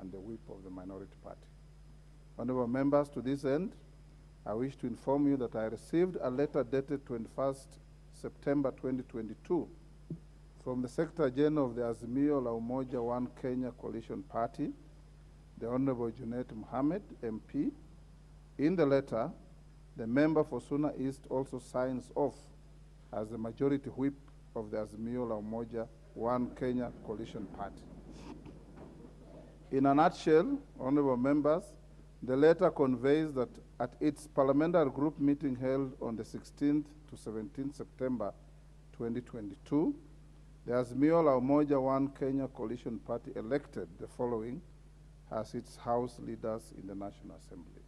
and the whip of the minority party. Honorable members, to this end, I wish to inform you that I received a letter dated 21st September 2022 from the Secretary General of the Azimio la Umoja One Kenya Coalition Party, the Honorable Junet Mohammed, MP. In the letter, the member for Suna East also signs off as the majority whip of the Azimio la Umoja One Kenya Coalition Party. In a nutshell, honorable members, the letter conveys that at its parliamentary group meeting held on the 16th to 17th September 2022, the Azimio la Umoja One Kenya Coalition Party elected the following as its House leaders in the National Assembly.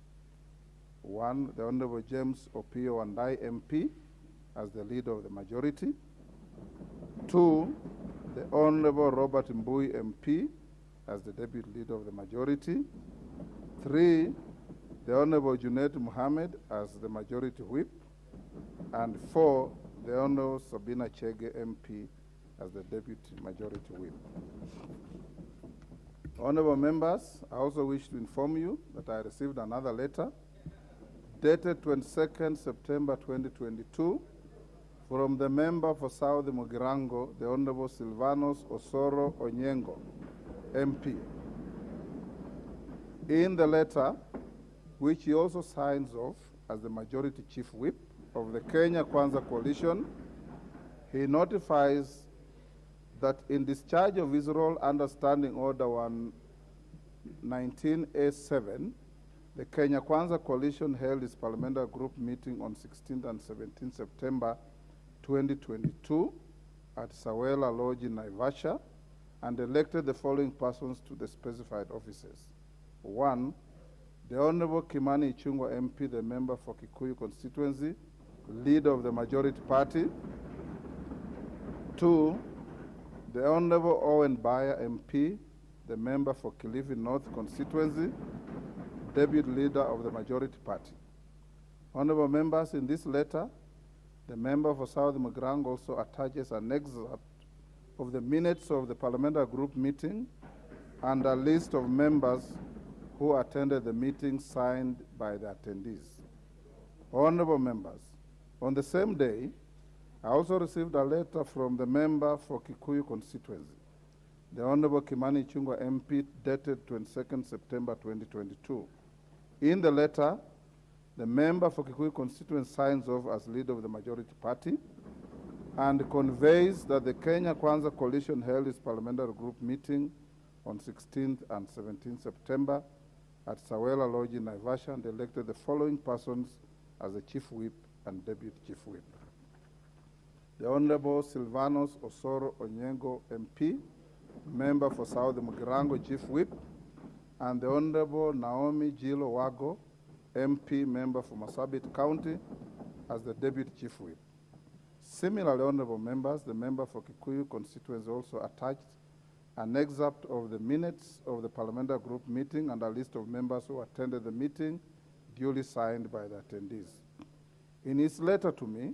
1, the Honorable James Opio Wandai MP as the leader of the majority. 2, the Honorable Robert Mbui MP as the deputy leader of the majority. 3, the Honorable Junet Mohammed as the majority whip. And 4, the Honorable Sabina Chege MP as the deputy majority whip. Honorable members, I also wish to inform you that I received another letter dated 22nd September 2022 from the member for South Mugirango, the Honorable Silvanos Osoro Onyengo, MP. In the letter, which he also signs off as the majority chief whip of the Kenya Kwanza coalition, he notifies that in discharge of his role under Standing Order 119A7, the Kenya Kwanza coalition held its parliamentary group meeting on 16th and 17th September 2022 at Sawela Lodge in Naivasha and elected the following persons to the specified offices. 1, the Honorable Kimani Ichung'wah MP, the member for Kikuyu constituency, leader of the majority party. 2, the Honorable Owen Baya MP, the member for Kilifi North constituency, deputy leader of the majority party. Honorable members, in this letter, the member for South Mugirango also attaches an excerpt of the minutes of the parliamentary group meeting and a list of members who attended the meeting signed by the attendees. Honorable members, on the same day, I also received a letter from the member for Kikuyu constituency, the Honorable Kimani Ichung'wah MP, dated 22nd September 2022. In the letter, the member for Kikuyu constituency signs off as leader of the majority party and conveys that the Kenya Kwanza coalition held its parliamentary group meeting on 16th and 17th September at Sawela Lodge in Naivasha and elected the following persons as the chief whip and deputy chief whip. The Honorable Silvanos Osoro Onyengo MP, member for South Mugirango, chief whip, and the Honorable Naomi Jilo Wago, MP, member for Marsabit County, as the deputy chief whip. Similarly, honorable members, the member for Kikuyu constituency also attached an excerpt of the minutes of the parliamentary group meeting and a list of members who attended the meeting, duly signed by the attendees. In his letter to me,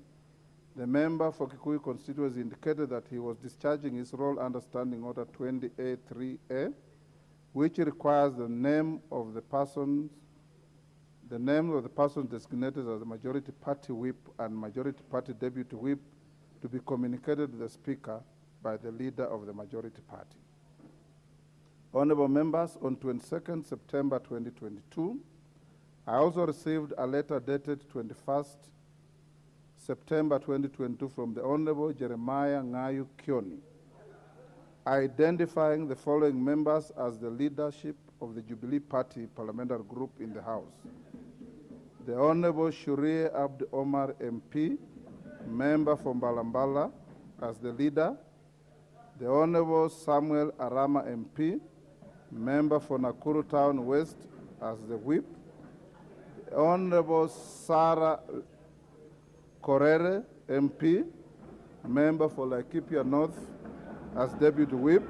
the member for Kikuyu constituency indicated that he was discharging his role under Standing Order 20A3A, which requires the name of the person designated as the majority party whip and majority party deputy whip to be communicated to the speaker by the leader of the majority party. Honorable members, on 22nd September 2022, I also received a letter dated 21st September 2022 from the Honorable Jeremiah Ngayu Kioni, identifying the following members as the leadership of the Jubilee Party parliamentary group in the House. The Honorable Shurie Abd Omar MP, member from Balambala, as the leader. The Honorable Samuel Arama MP, member for Nakuru Town West, as the whip. The Honorable Sarah Korere MP, member for Laikipia North, as deputy whip.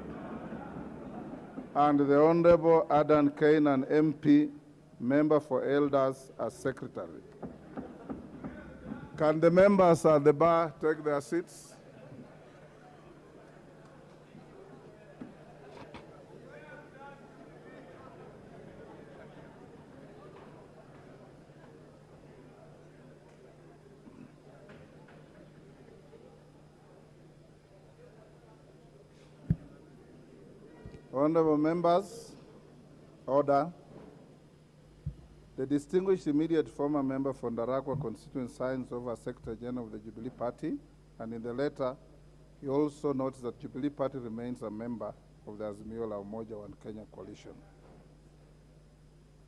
And the Honorable Adan Kainan MP, member for Elders, as secretary. Can the members at the bar take their seats? Honorable members, order. The distinguished immediate former member for Ndarakwa constituent signs over as Secretary General of the Jubilee Party, and in the letter, he also notes that Jubilee Party remains a member of the Azimio la Umoja One Kenya coalition.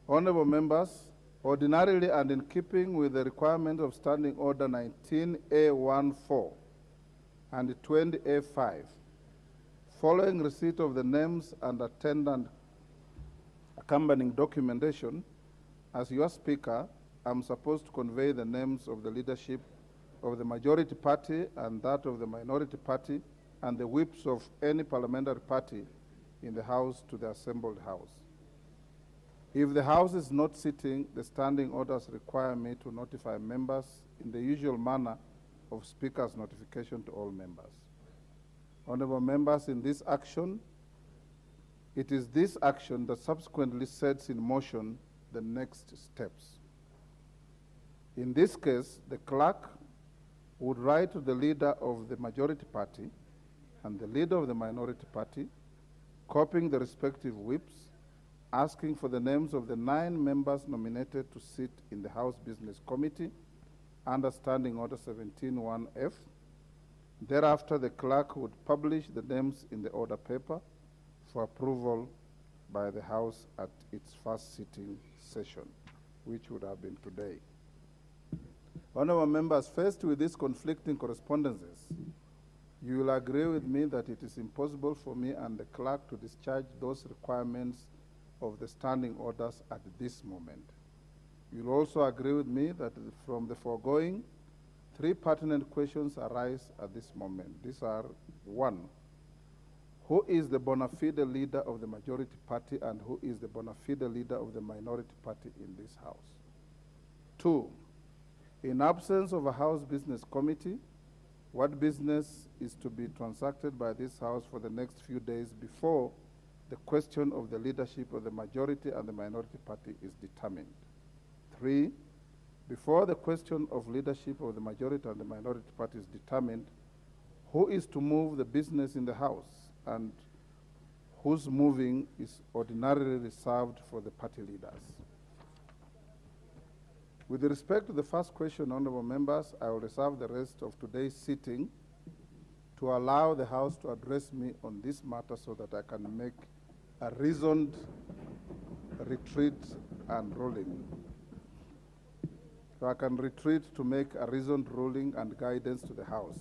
Honorable members, ordinarily and in keeping with the requirement of Standing Order 19A14 and 20A5, following receipt of the names and attendant accompanying documentation, as your Speaker, I'm supposed to convey the names of the leadership of the majority party and that of the minority party and the whips of any parliamentary party in the House to the assembled House. If the House is not sitting, the standing orders require me to notify members in the usual manner of Speaker's notification to all members. Honorable members, in this action, it is this action that subsequently sets in motion the next steps. In this case, the clerk would write to the leader of the majority party and the leader of the minority party, copying the respective whips, asking for the names of the 9 members nominated to sit in the House Business Committee under Standing Order 17(1)F. Thereafter, the clerk would publish the names in the order paper for approval by the House at its first sitting session, which would have been today. Honorable members, faced with these conflicting correspondences, you will agree with me that it is impossible for me and the clerk to discharge those requirements of the standing orders at this moment. You will also agree with me that from the foregoing, 3 pertinent questions arise at this moment. These are: 1, who is the bona fide leader of the majority party and who is the bona fide leader of the minority party in this House? 2, in absence of a House Business Committee, what business is to be transacted by this House for the next few days before the question of the leadership of the majority and the minority party is determined? 3, before the question of leadership of the majority and the minority party is determined, who is to move the business in the House and whose moving is ordinarily reserved for the party leaders? With respect to the first question, honorable members, I will reserve the rest of today's sitting to allow the House to address me on this matter so that I can make a reasoned retreat and ruling. So I can retreat to make a reasoned ruling and guidance to the House.